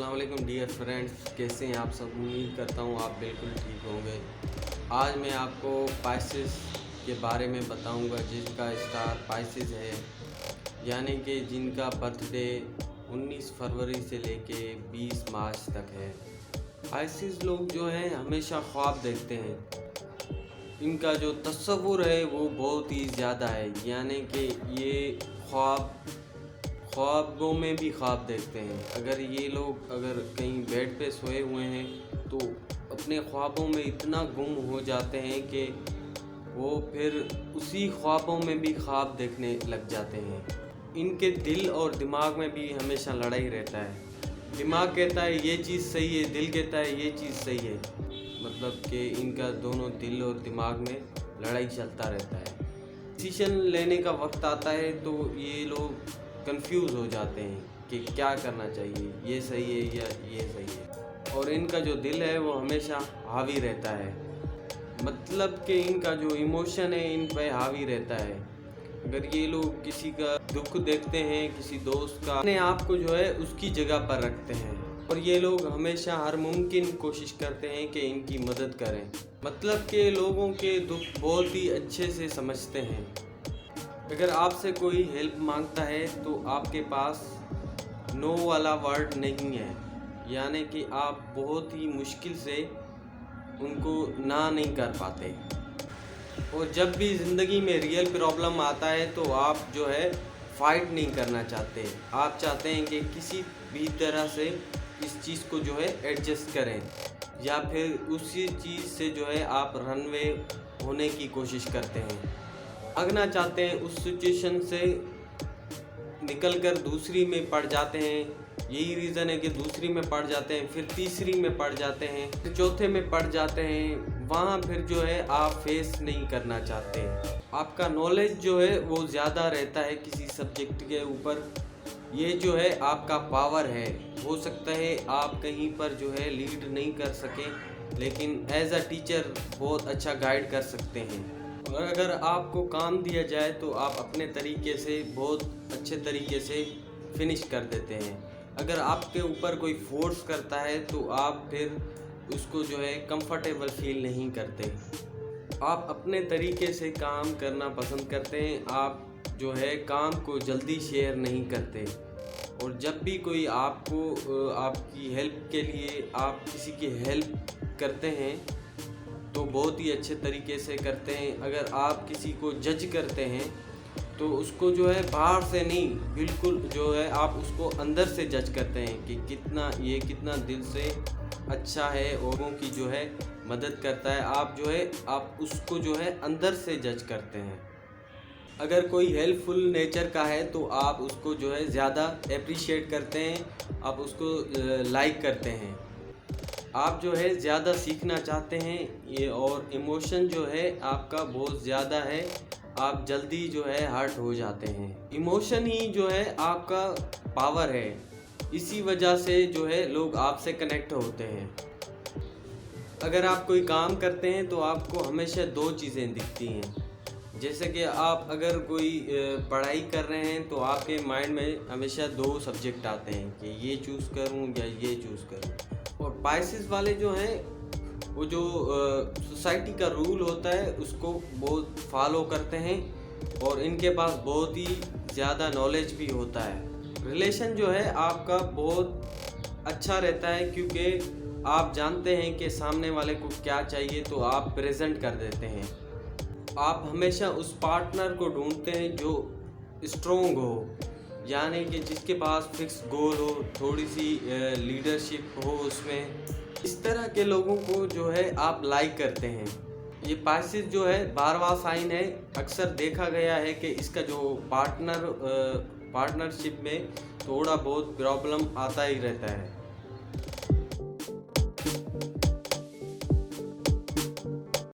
अस्सलाम वालेकुम dear friends, कैसे हैं आप सब। उम्मीद करता हूँ आप बिल्कुल ठीक होंगे। आज मैं आपको पाइसेस के बारे में बताऊंगा जिनका स्टार पाइसेस है, यानी कि जिनका बर्थडे 19 फरवरी से लेके 20 मार्च तक है। पाइसेस लोग जो हैं हमेशा ख्वाब देखते हैं। इनका जो तस्वुर है वो बहुत ही ज़्यादा है, यानी कि ये ख्वाबों में भी ख्वाब देखते हैं। अगर ये लोग कहीं बेड पे सोए हुए हैं तो अपने ख्वाबों में इतना गुम हो जाते हैं कि वो फिर उसी ख्वाबों में भी ख्वाब देखने लग जाते हैं। इनके दिल और दिमाग में भी हमेशा लड़ाई रहता है। दिमाग कहता है ये चीज़ सही है, दिल कहता है ये चीज़ सही है। मतलब कि इनका दोनों दिल और दिमाग में लड़ाई चलता रहता है। डिसीजन लेने का वक्त आता है तो ये लोग कंफ्यूज हो जाते हैं कि क्या करना चाहिए, ये सही है या ये सही है। और इनका जो दिल है वो हमेशा हावी रहता है, मतलब कि इनका जो इमोशन है इन पे हावी रहता है। अगर ये लोग किसी का दुख देखते हैं, किसी दोस्त का, अपने आप को जो है उसकी जगह पर रखते हैं और ये लोग हमेशा हर मुमकिन कोशिश करते हैं कि इनकी मदद करें। मतलब कि लोगों के दुख बहुत ही अच्छे से समझते हैं। अगर आपसे कोई हेल्प मांगता है तो आपके पास नो वाला वर्ड नहीं है, यानी कि आप बहुत ही मुश्किल से उनको ना नहीं कर पाते। और जब भी ज़िंदगी में रियल प्रॉब्लम आता है तो आप जो है फाइट नहीं करना चाहते। आप चाहते हैं कि किसी भी तरह से इस चीज़ को जो है एडजस्ट करें, या फिर उसी चीज़ से जो है आप रनवे होने की कोशिश करते हैं। भागना चाहते हैं, उस सिचुएशन से निकलकर दूसरी में पड़ जाते हैं। यही रीज़न है कि दूसरी में पड़ जाते हैं, फिर तीसरी में पड़ जाते हैं, फिर चौथे में पड़ जाते हैं। वहाँ फिर जो है आप फेस नहीं करना चाहते। आपका नॉलेज जो है वो ज़्यादा रहता है किसी सब्जेक्ट के ऊपर। ये जो है आपका पावर है। हो सकता है आप कहीं पर जो है लीड नहीं कर सकें, लेकिन एज अ टीचर बहुत अच्छा गाइड कर सकते हैं। और अगर आपको काम दिया जाए तो आप अपने तरीके से बहुत अच्छे तरीके से फिनिश कर देते हैं। अगर आपके ऊपर कोई फोर्स करता है तो आप फिर उसको जो है कंफर्टेबल फील नहीं करते। आप अपने तरीके से काम करना पसंद करते हैं। आप जो है काम को जल्दी शेयर नहीं करते। और जब भी कोई आपको आपकी हेल्प के लिए आप किसी की हेल्प करते हैं तो बहुत ही अच्छे तरीके से करते हैं। अगर आप किसी को जज करते हैं तो उसको जो है बाहर से नहीं, बिल्कुल जो है आप उसको अंदर से जज करते हैं कि कितना दिल से अच्छा है, औरों की जो है मदद करता है। आप जो है आप उसको जो है अंदर से जज करते हैं। अगर कोई हेल्पफुल नेचर का है तो आप उसको जो है ज़्यादा अप्रिशिएट करते हैं, आप उसको लाइक करते हैं। आप जो है ज़्यादा सीखना चाहते हैं ये, और इमोशन जो है आपका बहुत ज़्यादा है। आप जल्दी जो है हर्ट हो जाते हैं। इमोशन ही जो है आपका पावर है। इसी वजह से जो है लोग आपसे कनेक्ट होते हैं। अगर आप कोई काम करते हैं तो आपको हमेशा दो चीज़ें दिखती हैं। जैसे कि आप अगर कोई पढ़ाई कर रहे हैं तो आपके माइंड में हमेशा दो सब्जेक्ट आते हैं कि ये चूज़ करूं या ये चूज़ करूं। और पाइसेस वाले जो हैं वो जो सोसाइटी का रूल होता है उसको बहुत फॉलो करते हैं और इनके पास बहुत ही ज़्यादा नॉलेज भी होता है। रिलेशन जो है आपका बहुत अच्छा रहता है, क्योंकि आप जानते हैं कि सामने वाले को क्या चाहिए तो आप प्रेजेंट कर देते हैं। आप हमेशा उस पार्टनर को ढूंढते हैं जो स्ट्रॉन्ग हो, यानी कि जिसके पास फिक्स गोल हो, थोड़ी सी लीडरशिप हो उसमें। इस तरह के लोगों को जो है आप लाइक करते हैं। ये पाइसेस जो है 12वां साइन है। अक्सर देखा गया है कि इसका जो पार्टनरशिप में थोड़ा बहुत प्रॉब्लम आता ही रहता है।